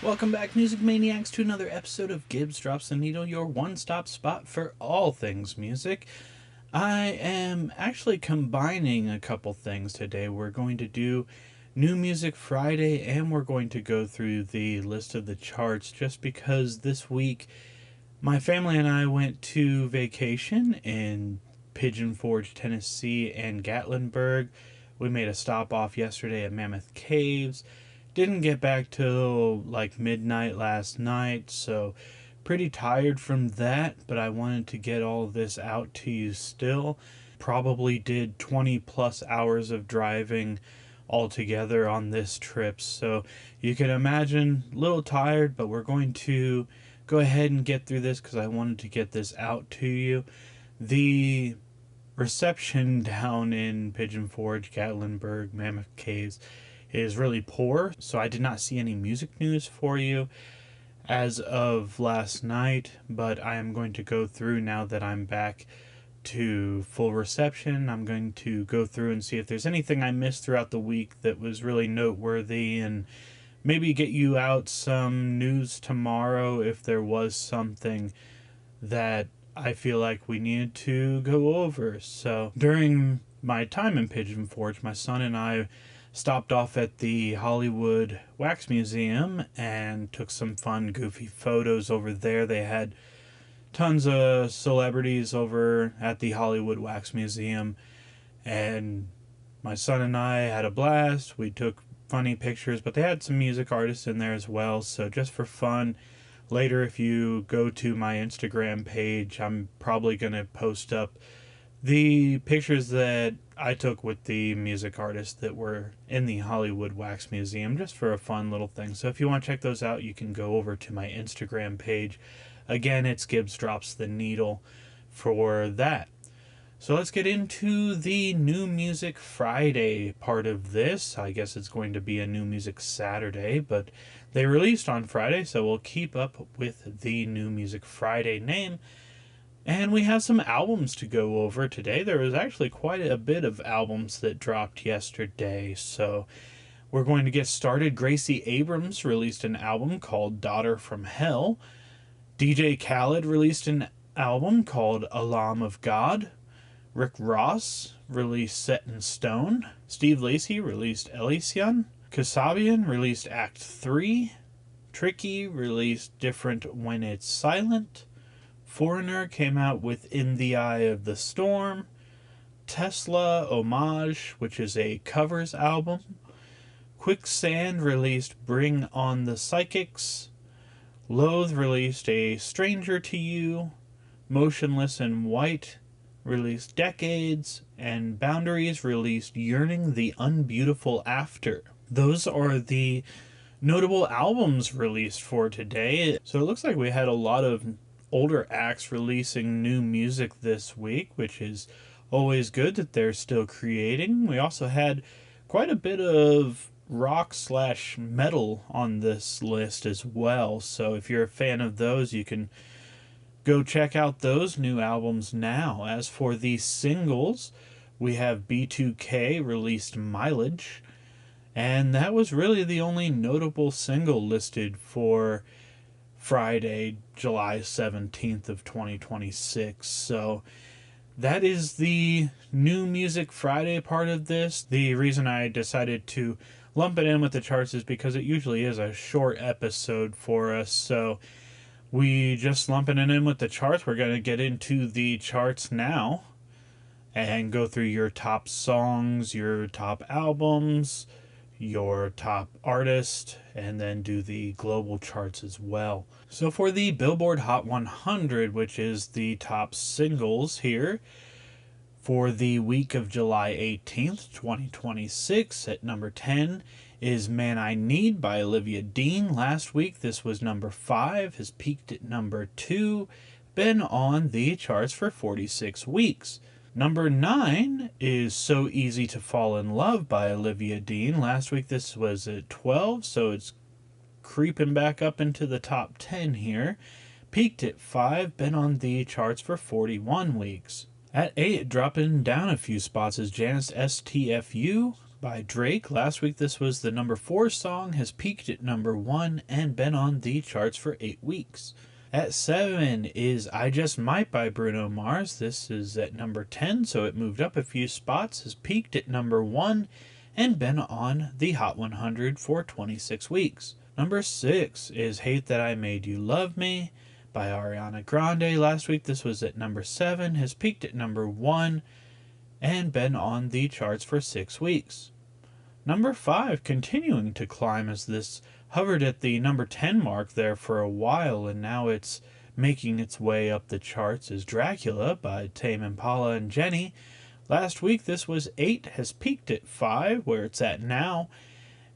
Welcome back, Music Maniacs, to another episode of Gibbs Drops the Needle, your one-stop spot for all things music. I am actually combining a couple things today. We're going to do New Music Friday, and we're going to go through the list of the charts, just because this week my family and I went to vacation in Pigeon Forge, Tennessee, and Gatlinburg. We made a stop off yesterday at Mammoth Caves. Didn't get back till like midnight last night, so pretty tired from that, but I wanted to get all this out to you still. Probably did 20 plus hours of driving altogether on this trip, so you can imagine a little tired, but we're going to go ahead and get through this because I wanted to get this out to you. The reception down in Pigeon Forge, Gatlinburg, Mammoth Caves is really poor, so I did not see any music news for you as of last night, but I am going to go through now that I'm back to full reception. I'm going to go through and see if there's anything I missed throughout the week that was really noteworthy, and maybe get you out some news tomorrow if there was something that I feel like we needed to go over. So during my time in Pigeon Forge, my son and I stopped off at the Hollywood Wax Museum and took some fun, goofy photos over there. They had tons of celebrities over at the Hollywood Wax Museum, and my son and I had a blast. We took funny pictures, but they had some music artists in there as well, so just for fun. Later, if you go to my Instagram page, I'm probably going to post up the pictures that I took with the music artists that were in the Hollywood Wax Museum, just for a fun little thing. So if you want to check those out, you can go over to my Instagram page. Again, it's Gibbs Drops the Needle for that. So let's get into the New Music Friday part of this. I guess it's going to be a New Music Saturday, but they released on Friday, so we'll keep up with the New Music Friday name. And we have some albums to go over today. There was actually quite a bit of albums that dropped yesterday, so we're going to get started. Gracie Abrams released an album called Daughter from Hell. DJ Khaled released an album called A Lamb of God. Rick Ross released Set in Stone. Steve Lacy released Elysion. Kasabian released Act 3. Tricky released Different When It's Silent. Foreigner came out with In the Eye of the Storm. Tesla Homage, which is a covers album. Quicksand released Bring on the Psychics. Loathe released A Stranger to You. Motionless in White released Decades. And Boundaries released Yearning the Unbeautiful After. Those are the notable albums released for today. So it looks like we had a lot of older acts releasing new music this week, which is always good that they're still creating. We also had quite a bit of rock/metal on this list as well, so if you're a fan of those, you can go check out those new albums now. As for the singles, we have B2K released Mileage, and that was really the only notable single listed for Friday, July 17th of 2026. So that is the New Music Friday part of this. The reason I decided to lump it in with the charts is because it usually is a short episode for us. So we just lumping it in with the charts. We're going to get into the charts now and go through your top songs, your top albums, your top artist, and then do the global charts as well. So for the Billboard Hot 100, which is the top singles here for the week of July 18th, 2026, at number 10 is Man I Need by Olivia Dean. Last week this was number 5, has peaked at number 2, been on the charts for 46 weeks. Number 9 is So Easy to Fall in Love by Olivia Dean. Last week this was at 12, so it's creeping back up into the top 10 here. Peaked at 5, been on the charts for 41 weeks. At 8, dropping down a few spots, is Janet's STFU by Drake. Last week this was the number 4 song, has peaked at number 1 and been on the charts for 8 weeks. At 7 is I Just Might by Bruno Mars. This is at number 10, so it moved up a few spots, has peaked at number 1 and been on the Hot 100 for 26 weeks. Number 6 is Hate That I Made You Love Me by Ariana Grande. Last week this was at number 7, has peaked at number 1 and been on the charts for 6 weeks. Number 5, continuing to climb, as this hovered at the number 10 mark there for a while, and now it's making its way up the charts, is Dracula by Tame Impala and Jenny. Last week this was 8, has peaked at 5, where it's at now,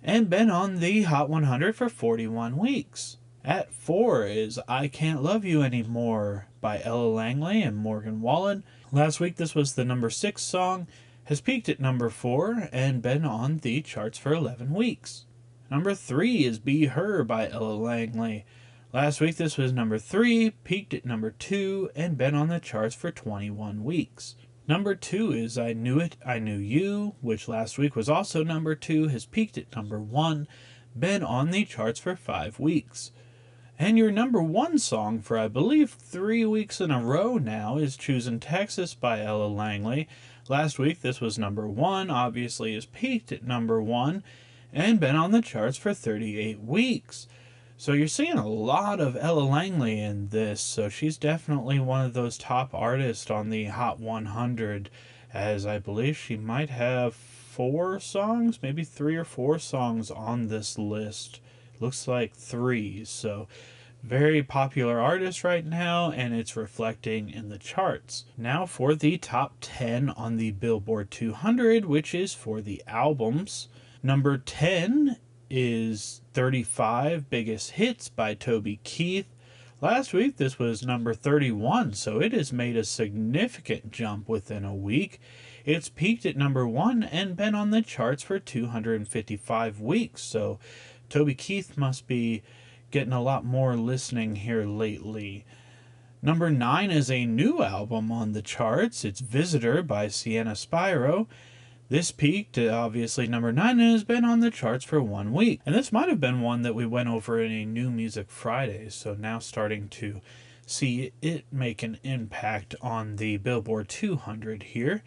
and been on the Hot 100 for 41 weeks. At 4 is I Can't Love You Anymore by Ella Langley and Morgan Wallen. Last week this was the number 6 song, has peaked at number 4 and been on the charts for 11 weeks. Number 3 is Be Her by Ella Langley. Last week this was number 3, peaked at number 2 and been on the charts for 21 weeks. Number 2 is I Knew It, I Knew You, which last week was also number 2, has peaked at number 1, been on the charts for 5 weeks. And your number 1 song for I believe 3 weeks in a row now is Choosin' Texas by Ella Langley. Last week this was number 1, obviously has peaked at number 1 and been on the charts for 38 weeks. So you're seeing a lot of Ella Langley in this, so she's definitely one of those top artists on the Hot 100, as I believe she might have 4 songs, maybe 3 or 4 songs on this list. Looks like 3, so very popular artist right now, and it's reflecting in the charts. Now for the top 10 on the Billboard 200, which is for the albums. Number 10 is 35 Biggest Hits by Toby Keith. Last week this was number 31, so it has made a significant jump within a week. It's peaked at number 1 and been on the charts for 255 weeks, so Toby Keith must be getting a lot more listening here lately. Number 9 is a new album on the charts. It's Visitor by Sienna Spiro. This peaked at obviously number 9 and has been on the charts for 1 week. And this might have been one that we went over in a New Music Friday, so now starting to see it make an impact on the Billboard 200 here.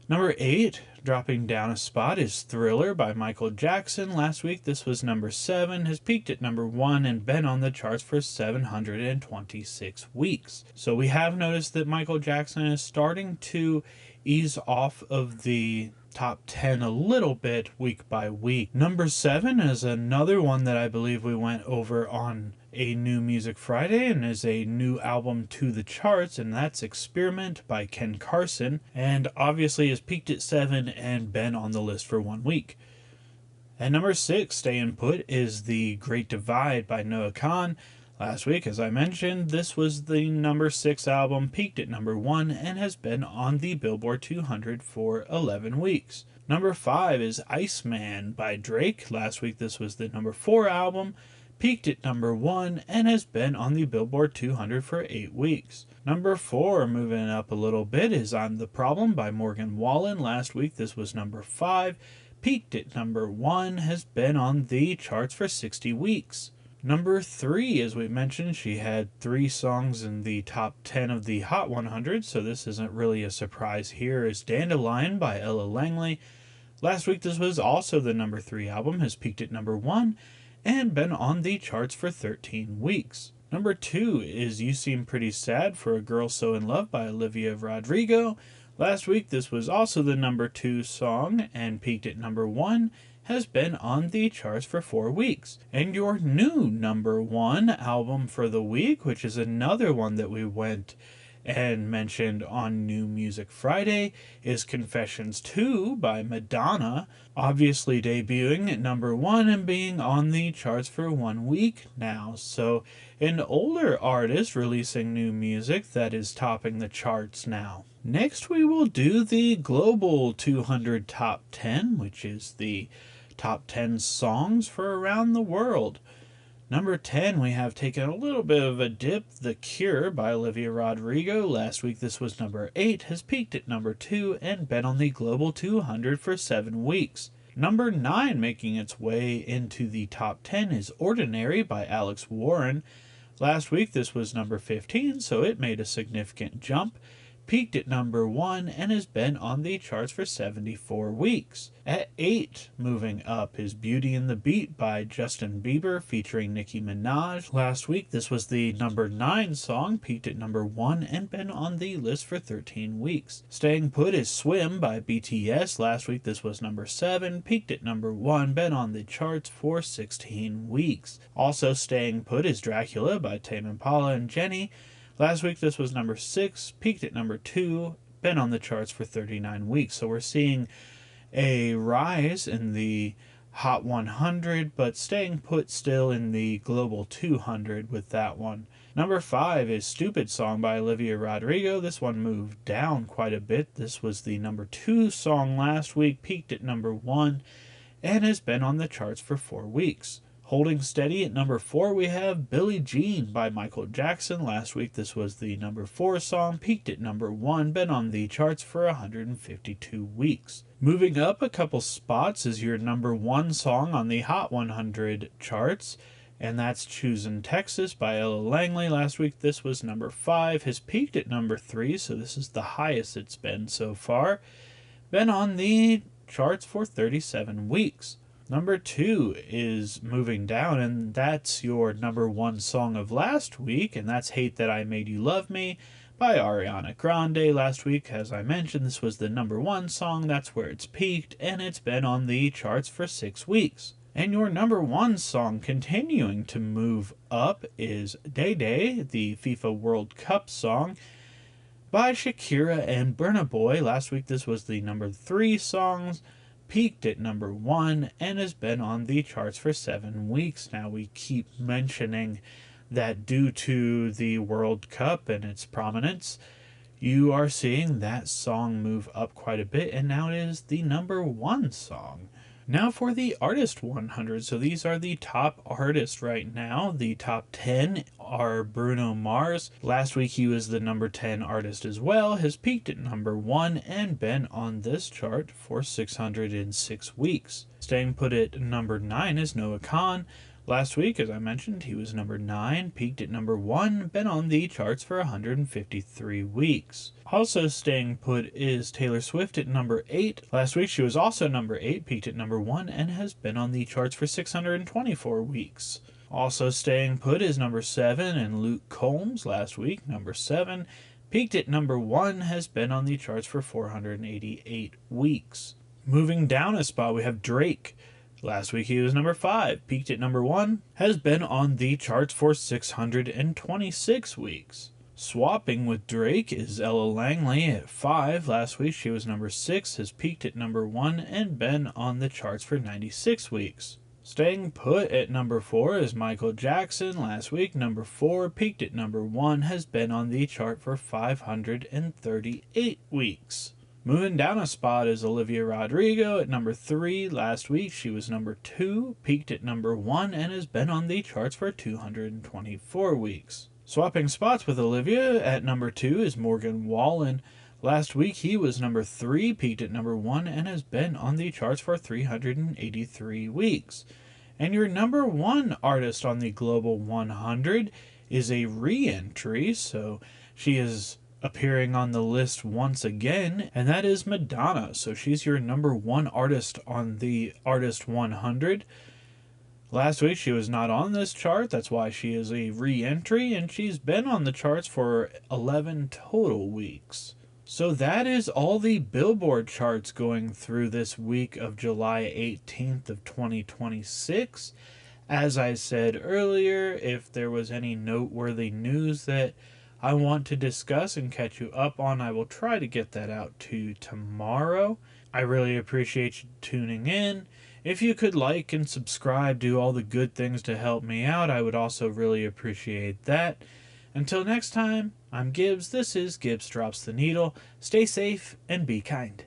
Number 8, dropping down a spot, is Thriller by Michael Jackson. Last week this was number 7, has peaked at number 1 and been on the charts for 726 weeks. So we have noticed that Michael Jackson is starting to ease off of the top 10 a little bit week by week. Number 7 is another one that I believe we went over on a New Music Friday and is a new album to the charts, and that's Experiment by Ken Carson, and obviously has peaked at 7 and been on the list for 1 week. And number 6, staying put, is The Great Divide by Noah Kahan. Last week, as I mentioned, this was the number 6 album, peaked at number 1, and has been on the Billboard 200 for 11 weeks. Number 5 is Iceman by Drake. Last week, this was the number 4 album, peaked at number 1, and has been on the Billboard 200 for 8 weeks. Number 4, moving up a little bit, is I'm the Problem by Morgan Wallen. Last week, this was number 5, peaked at number 1, has been on the charts for 60 weeks. Number 3, as we mentioned, she had 3 songs in the top 10 of the Hot 100, so this isn't really a surprise here, is Dandelion by Ella Langley. Last week this was also the number 3 album, has peaked at number 1, and been on the charts for 13 weeks. Number 2 is You Seem Pretty Sad for a Girl So in Love by Olivia Rodrigo. Last week this was also the number 2 song, and peaked at number 1, has been on the charts for 4 weeks. And your new number 1 album for the week, which is another one that we went and mentioned on New Music Friday, is Confessions 2 by Madonna, obviously debuting at number 1 and being on the charts for 1 week now. So an older artist releasing new music that is topping the charts now. Next we will do the Global 200 Top 10, which is the top 10 songs for around the world. Number 10, we have taken a little bit of a dip, The Cure by Olivia Rodrigo. Last week this was number 8, has peaked at number 2, and been on the Global 200 for 7 weeks. Number 9 making its way into the top 10 is Ordinary by Alex Warren. Last week this was number 15, so it made a significant jump. Peaked at number 1 and has been on the charts for 74 weeks. At 8, moving up, is Beauty and the Beat by Justin Bieber featuring Nicki Minaj. Last week this was the number 9 song, peaked at number 1 and been on the list for 13 weeks. Staying Put is Swim by BTS. Last week this was number 7, peaked at number 1, been on the charts for 16 weeks. Also staying put is Dracula by Tame Impala and Jenny. Last week this was number 6, peaked at number 2, been on the charts for 39 weeks. So we're seeing a rise in the Hot 100, but staying put still in the Global 200 with that one. Number 5 is Stupid Song by Olivia Rodrigo. This one moved down quite a bit. This was the number 2 song last week, peaked at number 1, and has been on the charts for 4 weeks. Holding steady at number 4, we have Billie Jean by Michael Jackson. Last week this was the number 4 song, peaked at number 1, been on the charts for 152 weeks. Moving up a couple spots is your number 1 song on the Hot 100 charts, and that's Choosin' Texas by Ella Langley. Last week this was number 5, has peaked at number 3, so this is the highest it's been so far. Been on the charts for 37 weeks. Number 2 is moving down, and that's your number 1 song of last week, and that's Hate That I Made You Love Me by Ariana Grande. Last week, as I mentioned, this was the number 1 song. That's where it's peaked, and it's been on the charts for 6 weeks. And your number 1 song continuing to move up is Day Day, the FIFA World Cup song by Shakira and Burna Boy. Last week, this was the number 3 song, peaked at number 1, and has been on the charts for 7 weeks. Now, we keep mentioning that due to the World Cup and its prominence, you are seeing that song move up quite a bit, and now it is the number 1 song. Now for the Artist 100. So these are the top artists right now. The top 10 are Bruno Mars. Last week he was the number 10 artist as well. Has peaked at number 1 and been on this chart for 606 weeks. Staying put at number 9 is Noah Kahan. Last week, as I mentioned, he was number 9, peaked at number 1, been on the charts for 153 weeks. Also staying put is Taylor Swift at number 8. Last week she was also number 8, peaked at number 1, and has been on the charts for 624 weeks. Also staying put is number 7 and Luke Combs. Last week, number 7, peaked at number 1, has been on the charts for 488 weeks. Moving down a spot, we have Drake. Last week he was number 5, peaked at number 1, has been on the charts for 626 weeks. Swapping with Drake is Ella Langley at 5. Last week she was number 6, has peaked at number 1, and been on the charts for 96 weeks. Staying put at number 4 is Michael Jackson. Last week, number 4, peaked at number 1, has been on the chart for 538 weeks. Moving down a spot is Olivia Rodrigo at number 3. Last week she was number 2, peaked at number 1, and has been on the charts for 224 weeks. Swapping spots with Olivia at number 2 is Morgan Wallen. Last week he was number 3, peaked at number 1, and has been on the charts for 383 weeks. And your number 1 artist on the Global 100 is a re-entry, so she is appearing on the list once again, and that is Madonna. So she's your number 1 artist on the Artist 100. Last week she was not on this chart, that's why she is a re-entry, and she's been on the charts for 11 total weeks. So that is all the Billboard charts going through this week of July 18th of 2026. As I said earlier, if there was any noteworthy news that I want to discuss and catch you up on, I will try to get that out to you tomorrow. I really appreciate you tuning in. If you could like and subscribe, do all the good things to help me out, I would also really appreciate that. Until next time, I'm Gibbs. This is Gibbs Drops the Needle. Stay safe and be kind.